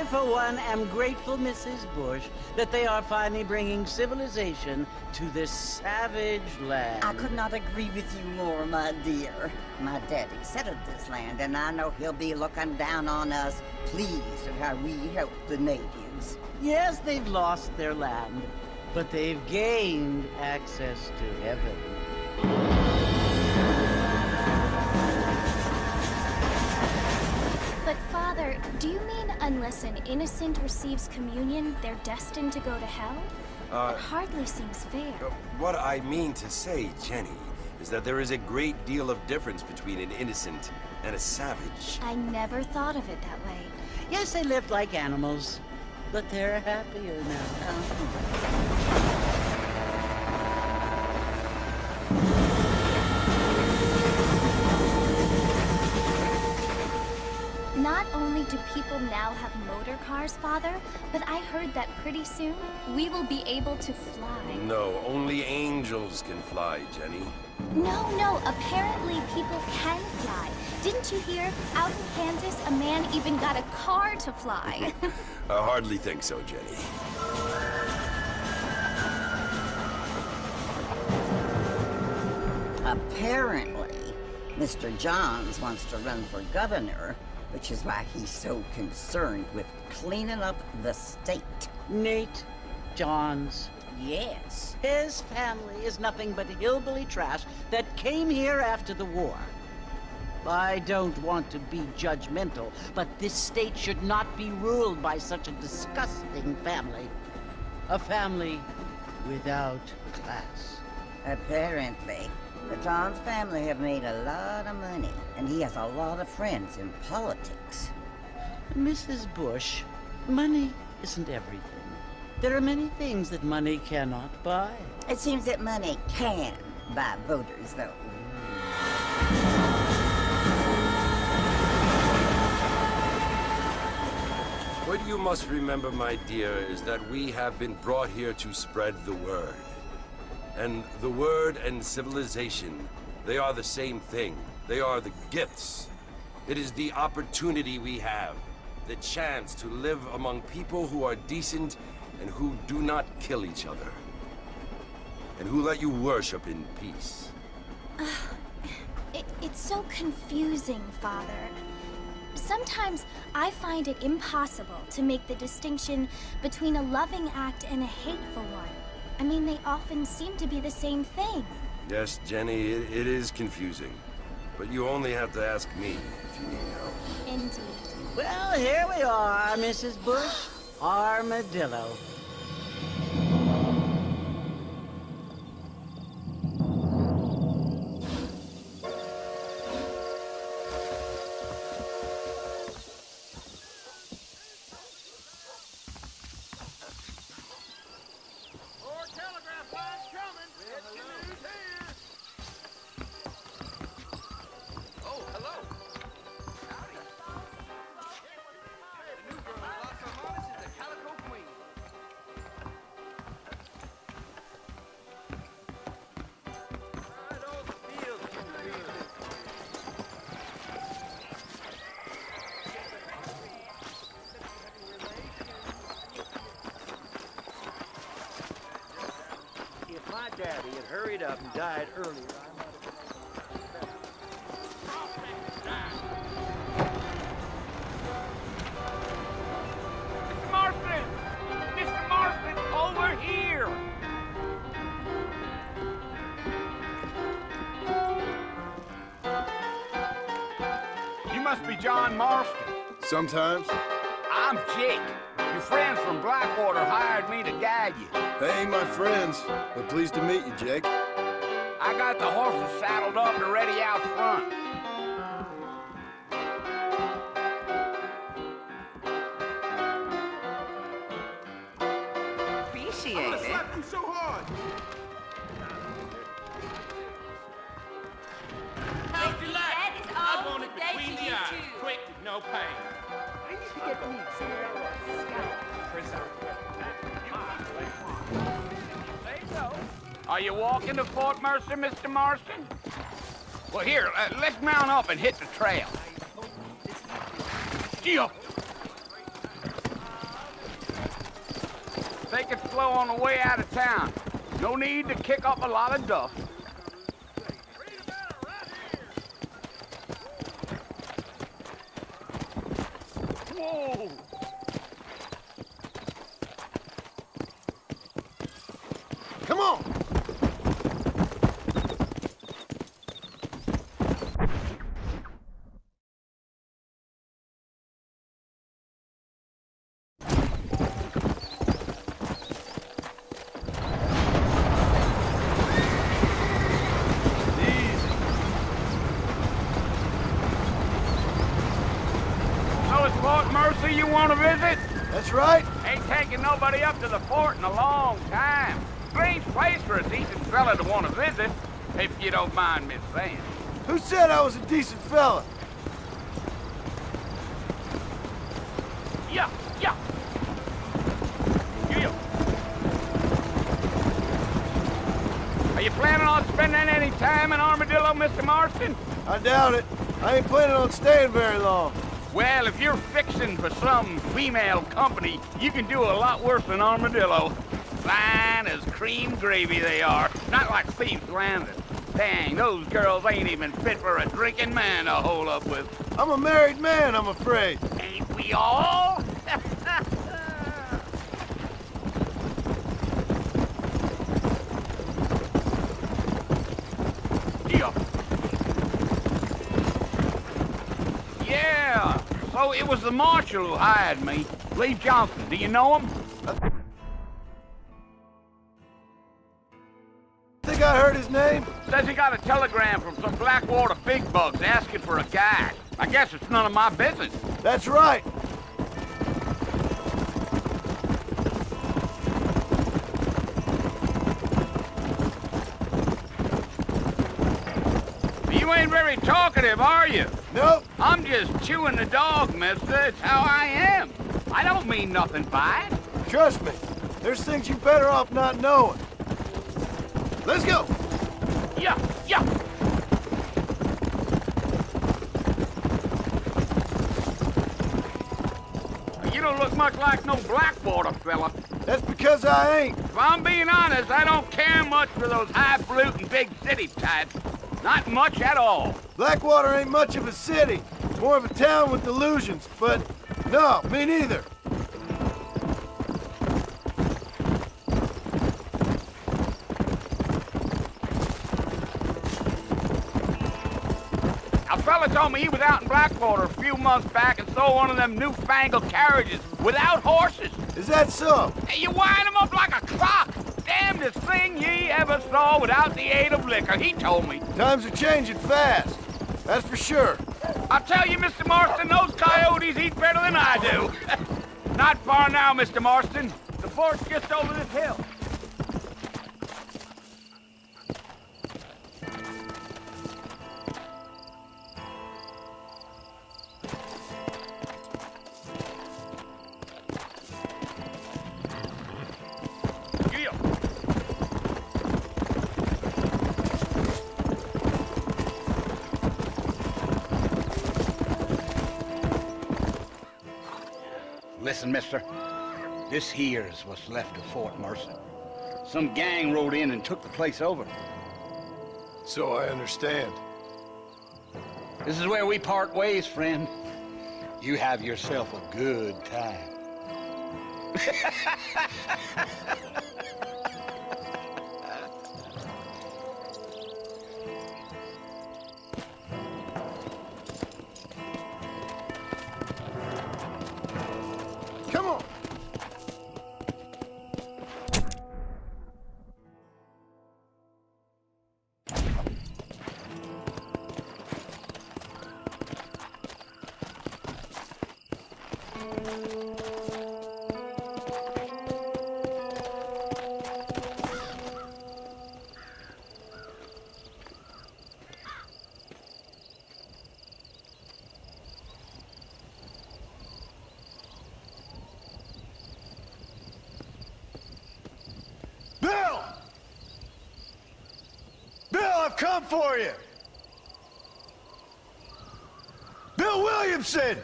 for one, am grateful, Mrs. Bush, that they are finally bringing civilization to this savage land. I could not agree with you more, my dear. My daddy settled this land, and I know he'll be looking down on us, pleased at how we help the natives. Yes, they've lost their land, but they've gained access to heaven. But Father, do you mean unless an innocent receives communion, they're destined to go to hell? That hardly seems fair. What I mean to say, Jenny, is that there is a great deal of difference between an innocent and a savage. I never thought of it that way. Yes, they lived like animals, but they're happier now. Not only do people now have motor cars, Father, but I heard that pretty soon we will be able to fly. No, only angels can fly, Jenny. No, apparently people can fly. Didn't you hear? Out in Kansas, a man even got a car to fly. I hardly think so, Jenny. Apparently, Mr. Johns wants to run for governor, which is why he's so concerned with cleaning up the state. Nate Johns. Yes. His family is nothing but hillbilly trash that came here after the war. I don't want to be judgmental, but this state should not be ruled by such a disgusting family. A family without class. Apparently. The Johns family have made a lot of money, and he has a lot of friends in politics. Mrs. Bush, money isn't everything. There are many things that money cannot buy. It seems that money can buy voters, though. What you must remember, my dear, is that we have been brought here to spread the word. And the word and civilization, they are the same thing. They are the gifts. It is the opportunity we have, the chance to live among people who are decent and who do not kill each other. And who let you worship in peace. It's so confusing, Father. Sometimes I find it impossible to make the distinction between a loving act and a hateful one. I mean, they often seem to be the same thing. Yes, Jenny, it is confusing. But you only have to ask me if you need help. Indeed. Well, here we are, Mrs. Bush. Armadillo. Daddy had hurried up and died earlier, Mr. Marston! Mr. Marston, over here! You must be John Marston. Sometimes. I'm Jake. Your friends from Blackwater hired me to guide you. They ain't my friends, but pleased to meet you, Jake. I got the horses saddled up and ready out front. Appreciate it. slapped him so hard. How'd you like? That is all I want it between the eyes. Quick, no pain. Are you walking to Fort Mercer, Mr. Marston? Well, here, let's mount up and hit the trail. Gee up. Take it slow on the way out of town. No need to kick up a lot of dust. Whoa! Come on! You want to visit? That's right. Ain't taking nobody up to the fort in a long time. Strange place for a decent fella to want to visit, if you don't mind me saying. Who said I was a decent fella? Yeah. Are you planning on spending any time in Armadillo, Mr. Marston? I doubt it. I ain't planning on staying very long. Well, if you're fixing for some female company, you can do a lot worse than Armadillo. Fine as cream gravy they are, not like Steve's Landing. Dang, those girls ain't even fit for a drinking man to hole up with. I'm a married man, I'm afraid. Ain't we all? Yeah, so it was the marshal who hired me. Lee Johnson, do you know him? Think I heard his name? Says he got a telegram from some Blackwater big bugs asking for a guide. I guess it's none of my business. That's right. You ain't very talkative, are you? Nope. I'm just chewing the dog, mister. It's how I am. I don't mean nothing by it. Trust me, there's things you better off not knowing. Let's go. Yeah. You don't look much like no Blackwater fella. That's because I ain't. If I'm being honest, I don't care much for those highfalutin big city types. Not much at all. Blackwater ain't much of a city. More of a town with delusions, but no, me neither. A fella told me he was out in Blackwater a few months back and saw one of them newfangled carriages without horses. Is that so? Hey, you wind him up like a clock. Damnedest thing ye ever saw without the aid of liquor, he told me. Times are changing fast. That's for sure. I'll tell you, Mr. Marston, those coyotes eat better than I do. Not far now, Mr. Marston. The fort's just over this hill. Listen, mister. This here's what's left of Fort Mercer. Some gang rode in and took the place over. So I understand. This is where we part ways, friend. You have yourself a good time. Come on. I've come for you! Bill Williamson!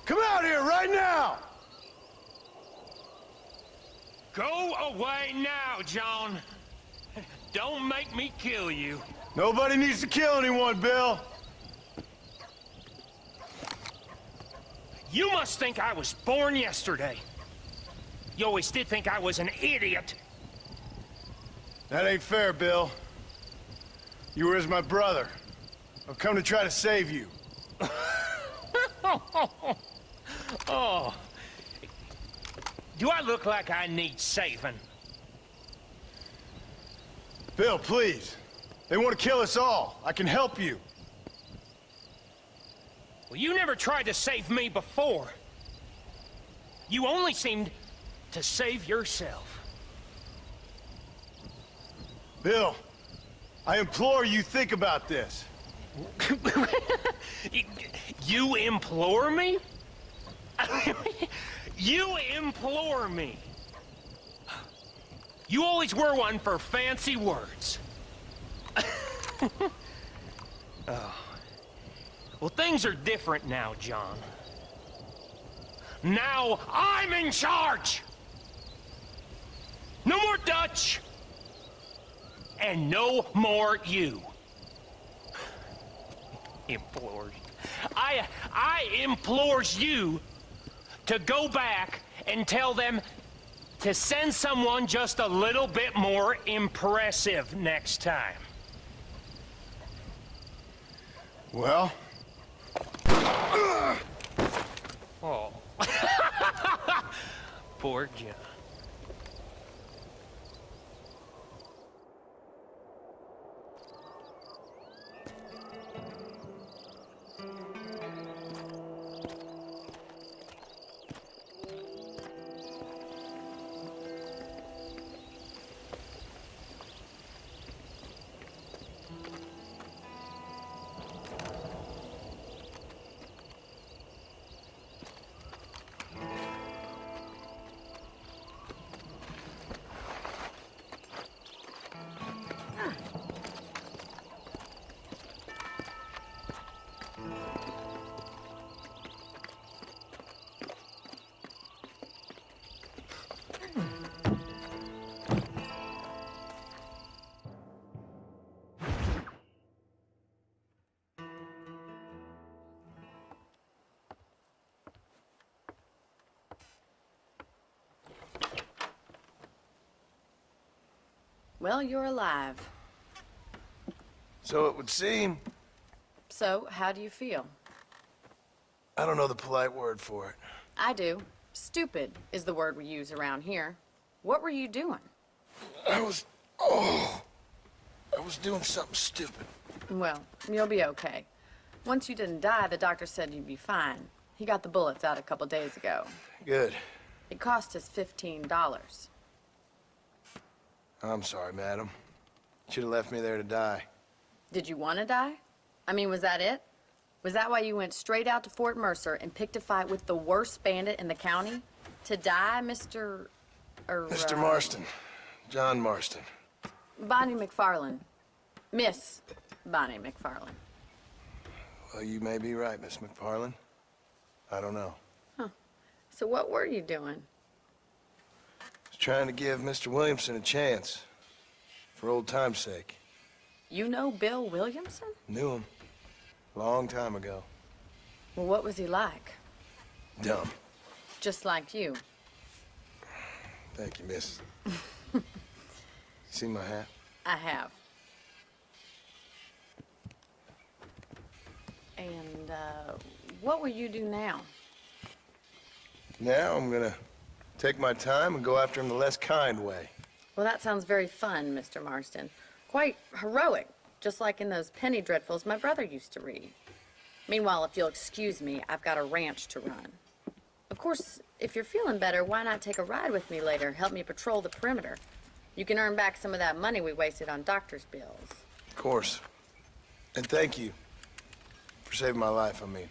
Come out here right now! Go away now, John. Don't make me kill you. Nobody needs to kill anyone, Bill. You must think I was born yesterday. You always did think I was an idiot. That ain't fair, Bill. You were as my brother. I've come to try to save you. Oh. Do I look like I need saving? Bill, please. They want to kill us all. I can help you. Well, you never tried to save me before. You only seemed to save yourself. Bill, I implore you, think about this. You implore me? You implore me. You always were one for fancy words. Oh. Well, things are different now, John. Now I'm in charge! No more Dutch! And no more you. Implores. I implores you to go back and tell them to send someone just a little bit more impressive next time. Well? Oh. Poor John. Well, you're alive. So it would seem. So, how do you feel? I don't know the polite word for it. I do. Stupid is the word we use around here. What were you doing? I was doing something stupid. Well, you'll be okay. Once you didn't die, the doctor said you'd be fine. He got the bullets out a couple days ago. Good. It cost us $15. I'm sorry, madam. Should have left me there to die. Did you want to die? I mean, was that it? Was that why you went straight out to Fort Mercer and picked a fight with the worst bandit in the county? To die, Mr. Mr. Marston. John Marston. Bonnie McFarlane. Miss Bonnie McFarlane. Well, you may be right, Miss McFarlane. I don't know. Huh. So what were you doing? I was trying to give Mr. Williamson a chance. For old time's sake. You know Bill Williamson? Knew him. Long time ago. Well, what was he like? Dumb. Just like you. Thank you, miss. See my hat? I have. And, what will you do now? Now I'm gonna take my time and go after him the less kind way. Well, that sounds very fun, Mr. Marston. Quite heroic, just like in those penny dreadfuls my brother used to read. Meanwhile, if you'll excuse me, I've got a ranch to run. Of course, if you're feeling better, why not take a ride with me later? Help me patrol the perimeter. You can earn back some of that money we wasted on doctor's bills. Of course. And thank you for saving my life, I mean.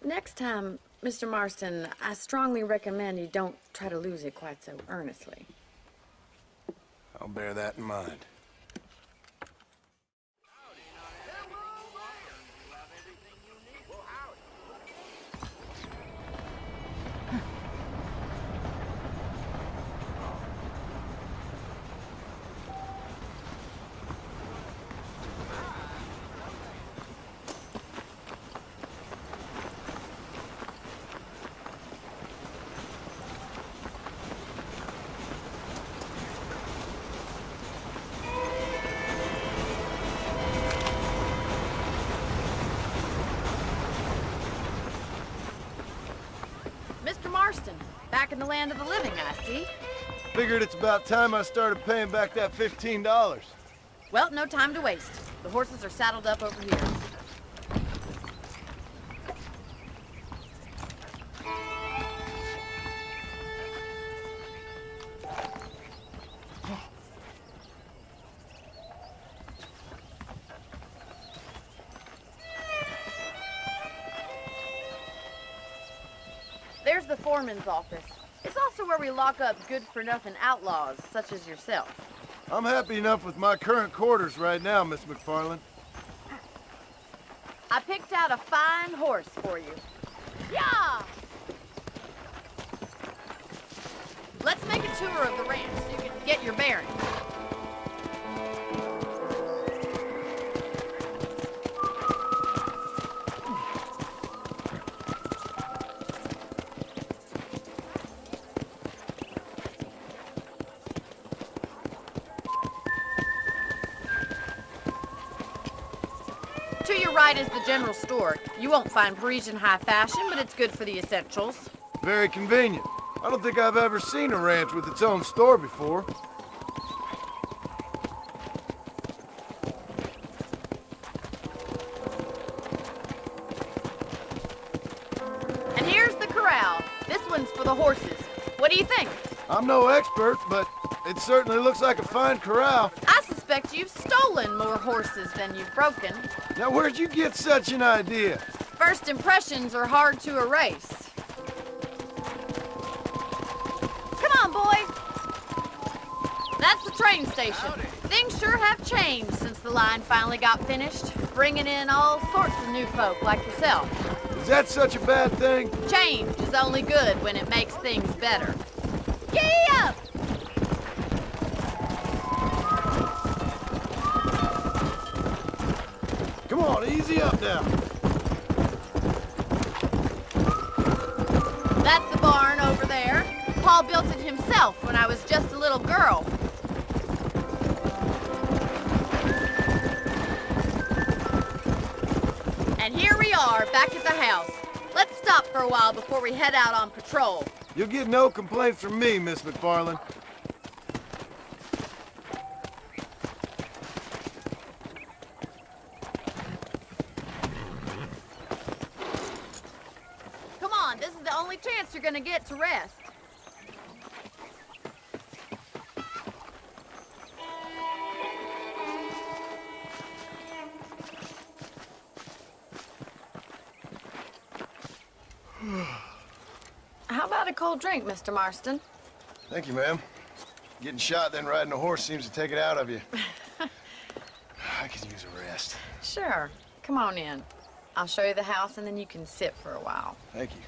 Next time, Mr. Marston, I strongly recommend you don't try to lose it quite so earnestly. I'll bear that in mind. back in the land of the living, I see. Figured it's about time I started paying back that $15. Well, no time to waste. The horses are saddled up over here. There's the foreman's office. It's also where we lock up good-for-nothing outlaws, such as yourself. I'm happy enough with my current quarters right now, Miss McFarland. I picked out a fine horse for you. Yeah! Let's make a tour of the ranch so you can get your bearings. To your right is the general store. You won't find Parisian high fashion, but it's good for the essentials. Very convenient. I don't think I've ever seen a ranch with its own store before. And here's the corral. This one's for the horses. What do you think? I'm no expert, but it certainly looks like a fine corral. I suspect you've stolen more horses than you've broken. Now, where'd you get such an idea? First impressions are hard to erase. Come on, boy. That's the train station. Howdy. Things sure have changed since the line finally got finished, bringing in all sorts of new folk like yourself. Is that such a bad thing? Change is only good when it makes things better. Giddy up! Come on, easy up now. That's the barn over there. Paul built it himself when I was just a little girl. And here we are, back at the house. Let's stop for a while before we head out on patrol. You'll get no complaints from me, Miss McFarland. Come on, this is the only chance you're gonna get to rest. How about a cold drink, Mr. Marston? Thank you, ma'am. Getting shot then riding a horse seems to take it out of you. I could use a rest. Sure. Come on in. I'll show you the house and then you can sit for a while. Thank you.